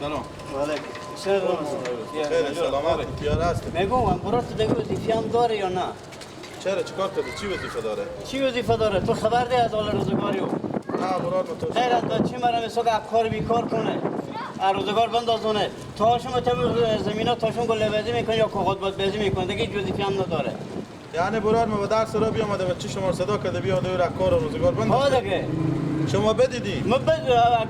سلام. وعلیکم. خیلی سلامت. پیاده هستی؟ میگم برات دیگه وظیفه هم داره یا نه؟ چرا چیکار کردی؟ چی وظیفه داره؟ چی وظیفه داره؟ تو خبر ده از حال روزگاری او؟ نه مراد تو. غیر از بچه مرا مثل کار بیکار کنه. روزگار بندازونه. تاشم تو زمینا تاشم گل لبازی میکنه یا کاغذ بازی میکنه دیگه هیچ وظیفه هم نداره. یعنی براد ما به درس را بیامده بچه شما صدا کرده بیاد و کار روزگار بندازه. ها دیگه. شما بدیدی؟ ما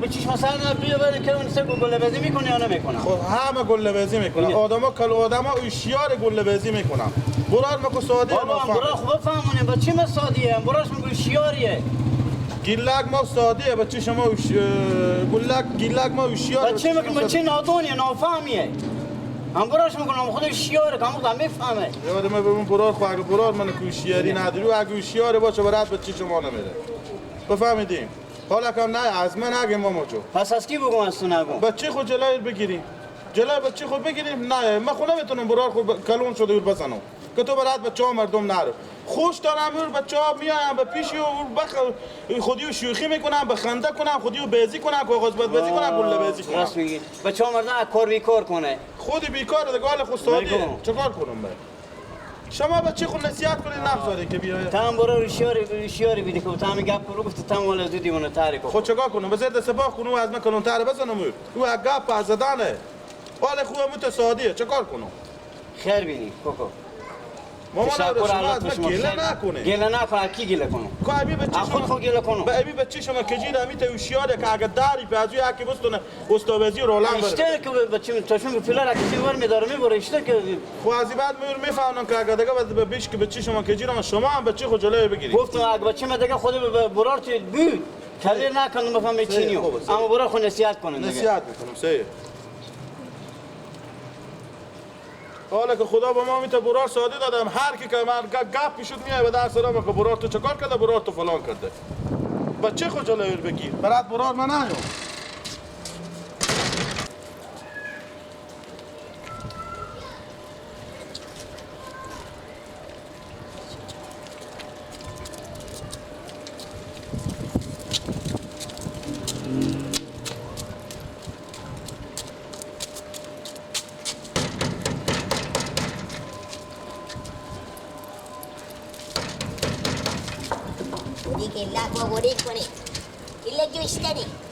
به چیش مثلا بیاد که اون سه گل لبازی میکنه یا نمیکنه؟ خب همه گل لبازی میکنه. آدما هوشیار گل لبازی میکنن. براد ما کو ساده بابا برا خوب فهمونیم بچه ما سادیه براش میگه هوشیاریه. گیلاک ما ساده بچه شما گیلاک ما هوشیار بچه میگه بچه نادونیه نافهمیه. هم براش میگم خودش شیاره که هم میفهمه. یادم به اون براد خو اگه براد من هوشیاری نداری و اگه هوشیار باشه برات بچه شما نمیره. بفهمیدیم؟ حالا کم نه از من نگیم ماما جو. پس از کی بگم از تو نگم؟ بچه خود جلوی بگیریم. جلوی بچه خود بگیریم نه من خود نمیتونم برار خود کلون شده اور بزنم. که تو برات بچه ها مردم نرو. خوش دارم اور بچه ها میایم به پیشی و خودیو شوخی میکنم بخنده کنم خودیو بازی کنم کاغذ بازی کنم گل بازی کنم. راست میگی. بچه ها مردم کار بیکار کنه. خودی بیکار دیگه حال خود سادیه. چیکار کنم من؟ شما بچه خود نصیحت کنید نفذاری که بیاد. تام برو هوشیاری بیدی که تام گپ رو گفت تام ولی زودی اون تاریکو. خود چیکار کنم؟ بذار سپاه کنم از من کلون تر بزنم او گپ از زدنه. حال خوبه متصادیه چیکار کنم؟ خیر بینی کوکو. مامان شما از من گله نکنه. گله نکنه کی گله کنه؟ که ابی بچه شما خود گله کنه. به ابی بچه شما کجی نمیته هوشیاره که اگه داری به ازوی هکی بستونه استاوازی رولان بره. اشته که بچه تاشون فیلر اکی ور میداره میبره اشته که خوازی بعد میفهمن که اگه دیگه به بیش که بچه شما کجی رو شما هم بچه خود جلوی بگیرید. گفتم اگه بچه من دیگه خود برارت بود کلی نکنم بفهم چینیو اما برا خود نصیحت کنه دیگه. نصیحت میکنم سه. حالا که خدا به ما میته برار ساده دادم هر کی که من گپ میشد میای به درس را که برار تو چکار کرده برار تو فلان کرده. بچه خود جلوی بگیر. برات برار من نیام.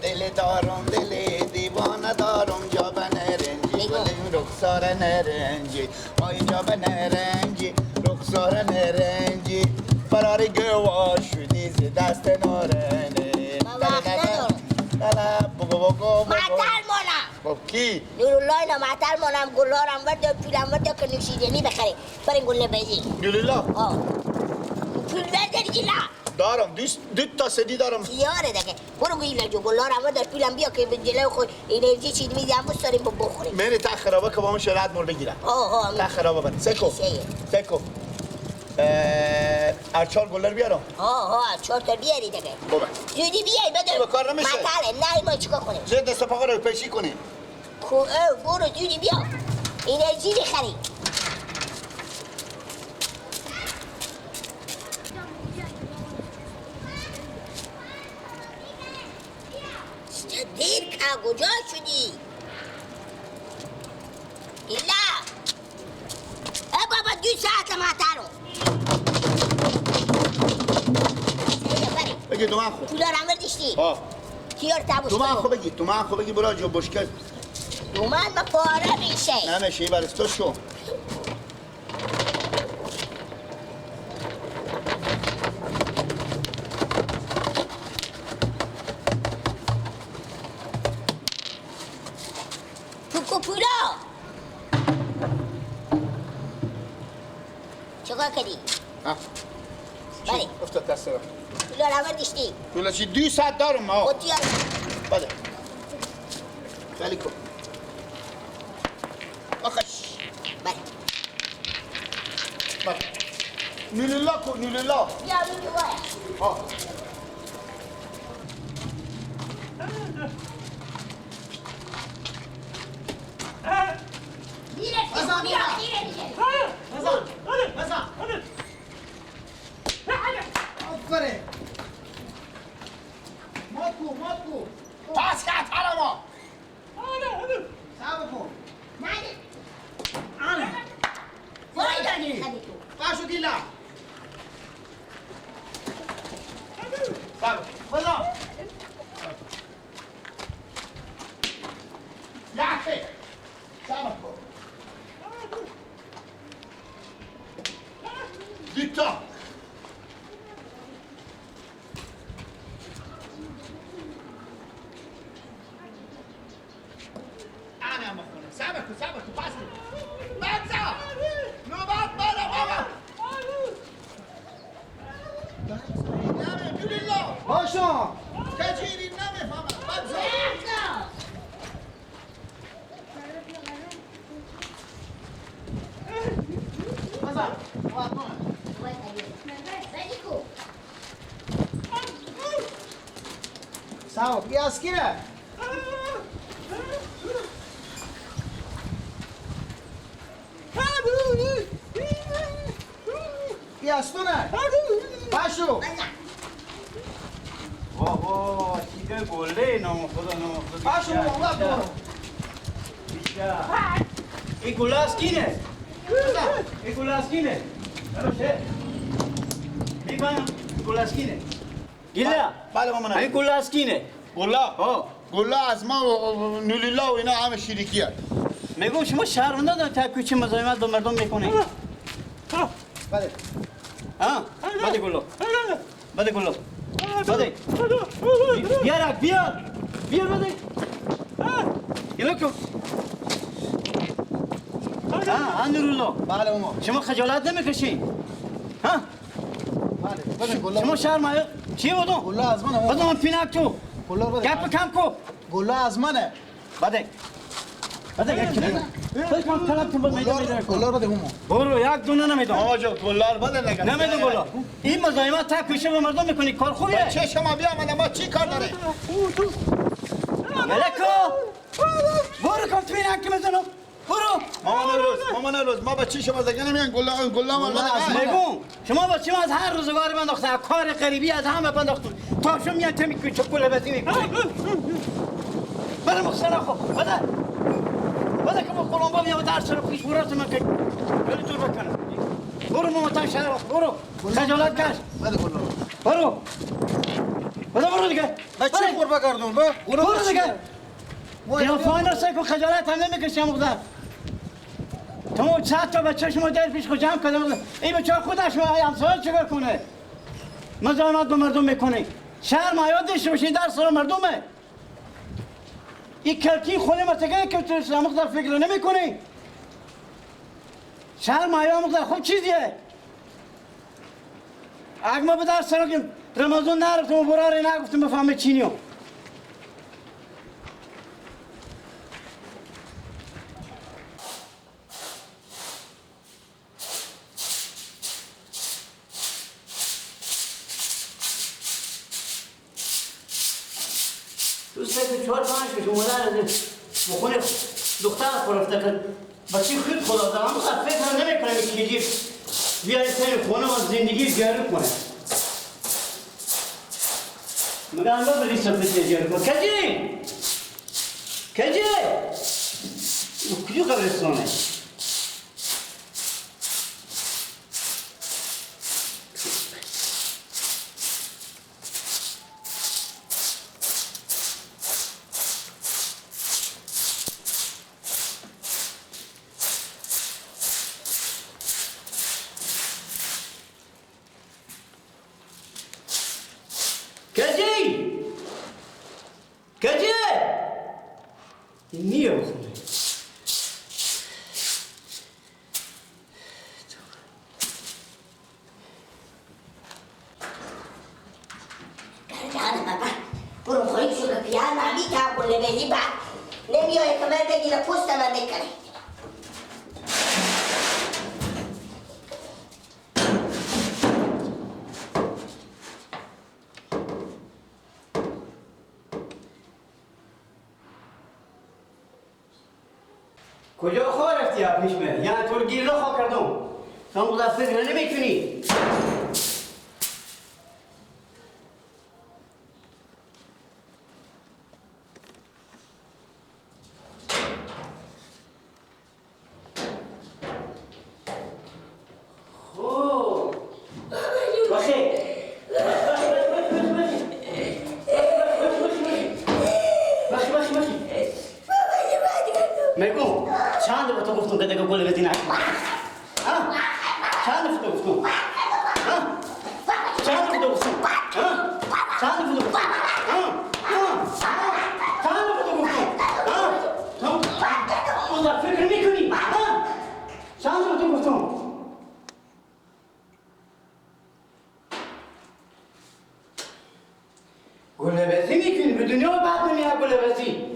دل دارم دل دیوانه دارم جا به نرنجی گل رخسار نرنجی آی جا به نرنجی رخسار نرنجی فرار گوا شدی ز دست نارنجی وقت ندارم معطل مانم با کی؟ نورالله اینا معطل مانم گلارم ورده پیلم ورده که نوشیدنی بخری برین گل بزی نورالله پول ورده دیگه نه دارم دو تا سدی دارم یاره دیگه برو گویی لجو گلارم ورده پیلم بیا که به جلو خود انرژی چیز میدیم بستاریم بخوریم من تا خرابه که با اون شرایط مول بگیرم تا خرابه بند سکو ارچال گلر بیارم ارچال تا بیاری دیگه بابا زودی بیای بده با کار نمیشه مطله نه ما چیکار کنیم زیر دست پاقا رو پیشی کنیم برو زودی بیا انرژی بخری دیر که کجا شدی؟ ایلا بابا 2 ساعت معطلم بگی دو من خو پولا رو هم داشتی؟ کیار تبوش دو من خو بگی دو من خو بگی برای جو بشکل دو من با پاره میشه نمیشه برستو شو چیکار کردی؟ بله افتاد دست را پولا رو آوردیشتی؟ پولا چی 2 ساعت دارم ما خودی آره بله خیلی کن آخش بله بله نوللا کن نوللا بیا بینو باید مات کو پاس کرد حرما صبر کن نده آره وای دادی خدی تو باشو گیلا صبر بلا یحفه صبر کن دیتا انا مخونه صبر کن پاس کن بچا نوبت بالا بابا نمه بیلیلا باشا کجیری نمه فهمم بچا بزن وقت وای دادی خدی کو ساو بیا اسکیره بیا استونه باشو واه چیکار گله نام خدا باشو وقت برو این گله از کینه این گله از کینه درسته میفهم گله از کینه گله بله مامان این گله از کینه گلا ها گلا از ما و نولیلا و اینا همه شریکی هست میگم شما شهرونده دارید تا کوچه مزاحمت با مردم میکنید بله ها بده گلو بده گلو بده بیار بیار بده اینو کو ها اندرولو بله ماما شما خجالت نمیکشین ها بله بده گلا شما شهر ما چی بودو گلا از منه ماما بده من پینک تو گلا بده گپ کم کو گلا از منه بده بده یک کلمه بده کم کلام تو میدم گلا بده ماما برو یک دونه نمیدم ماما جان گلا رو بده نگه نمیدم گلا این مزاحمت تا کوچه به مردم میکنی کار خوبیه چه شما بیا من ما چی کار داره ملکو برو کم تو این حکی بزنم برو ماما نروز ما با چی شما زگه نمیان گلا ما میگم شما با چی از هر روزگار بنداخته کار غریبی از همه بنداختون تا شما میان تمی کوچه کوله بزی میکنی برو مخصنه خب بده که ما قلمبا میام در سر پیش برات من که خیلی دور بکنم برو ماما شهر برو خجالت کش بده گلا برو دیگه بچه قربه کردم برو دیگه قیافه نرسه که خجالت هم نمیکشم مقدر تو چند تا بچه شما در پیش خود جمع کردم این بچه خودش همسایه چیکار کنه مزاحمت با مردم میکنه شهر ما یاد داشته باشین در سر مردمه این کلکی خونه متگه که تو مقدر فکر نمیکنی شهر ما یا مقدر خود چیزیه اگه ما به در سر که رمضان نرفتم و براره نگفتم بفهمه چینیو تو سه چهار پنج که اومدن به خونه دختر فرفته کرد بچه خود خدا دارم بخواد فکر هم نمی کنم که چیزی بیاری سر خونه و زندگی جاری کنه مگه هم ببری سفت جاری کنه کجی کجی قبرستانه کجی نیه بخونه گردن بابا برو خواهی شو که پیان مردی تا قله بهی بعد نمیای کمر بگیره پوست من بکنه کجا خواه رفتی ها پیش من؟ یعنی تو رو گیر رو خواه کردم تو مقدر فکر نمیتونی میگو چند دفعه تو گفتم که دیگه گل بزی نکن ها چند دفعه تو گفتم ها چند دفعه تو گفتم ها چند دفعه تو گفتم ها چند دفعه تو گفتم ها تو فکر میکنی ها چند دفعه تو گفتم گلبازی میکنی به دنیا بعد نمیاد گلبازی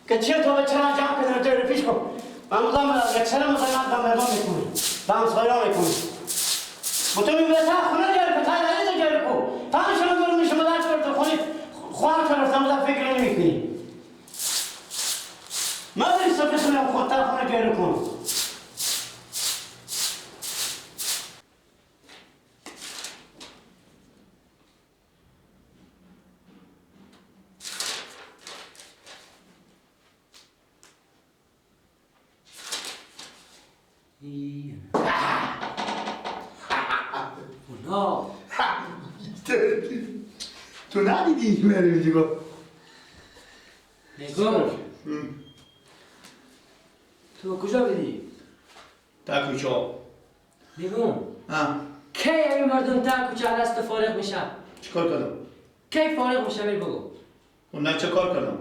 که چه تو به چرا جمع کنی تو رو پیش کن من بودم اکثر مزایمت با مردم میکنی با همسایه‌ها میکنی با تو میبرد خونه جاری کن تایید جاری کن فهم شما دارو میشه مدار چرا تو خونی خواه چرا رفتم فکر نمیکنی ما بری صبح سنم خودتر خونه جاری کن اونا تو ندیدی این مری میگی گفت نگاه تو کجا بدی؟ تا کوچا نگاه ها کی این مردم تا کوچه دست فارغ میشن؟ چیکار کنم؟ کی فارغ میشه بیر بگو اون نه چه کار کنم؟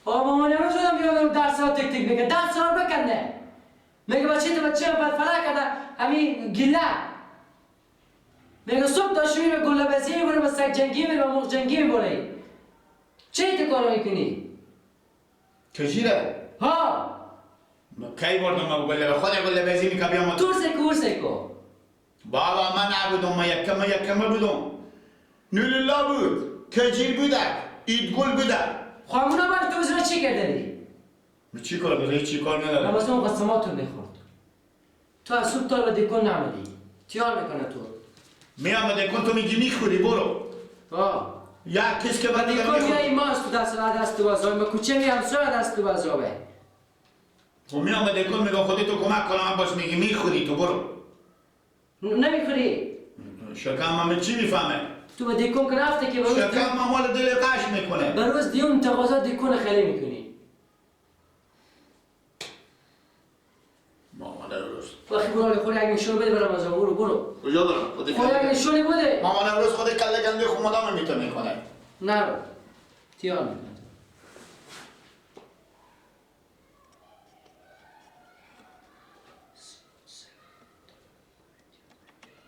آبا من امروز شدم بیادم درس ها تک تک بگه درس ها بکنه میگه بچه تو بچه باید فرق کرده همین گله میگه صبح تا شویر گله بزی میبره با سگ جنگی میبره با مخ جنگی میبره چه تو کار میکنی؟ چجوره؟ ها کی بردم ما گله خود گله بازی میکردم تورسه کو بابا من نبودم ما یکم بودم نوللا بود کجیر بودک ایدگل بودک خواهمونا باید تو بزرگ چی کرده چی کار داره چی کار نداره نمازم قسماتون میخورد تو از صبح تا به دکون نمدی تیار میکنه تو میامده کن تو میگی میخوری برو آه یک کس که و بدی دکون میایی ماست تو دست تو بازار ما کوچه میام سوی دست تو بازار و میامده کن میگه خودی تو کمک کنم باش میگی میخوری تو برو نمیخوری شکم من چی میفهمه تو به دکون که رفته که بروز شکم من مال دل قش میکنه بروز دیون تقاضا دکون خیلی میکنی مامان روز وقتی برای خود یک نشون بده برام از برو کجا برم خودی خود یک نشونی بده مامان روز خود کله گنده خود مدام میتونه میکنه نرو تیار میکنه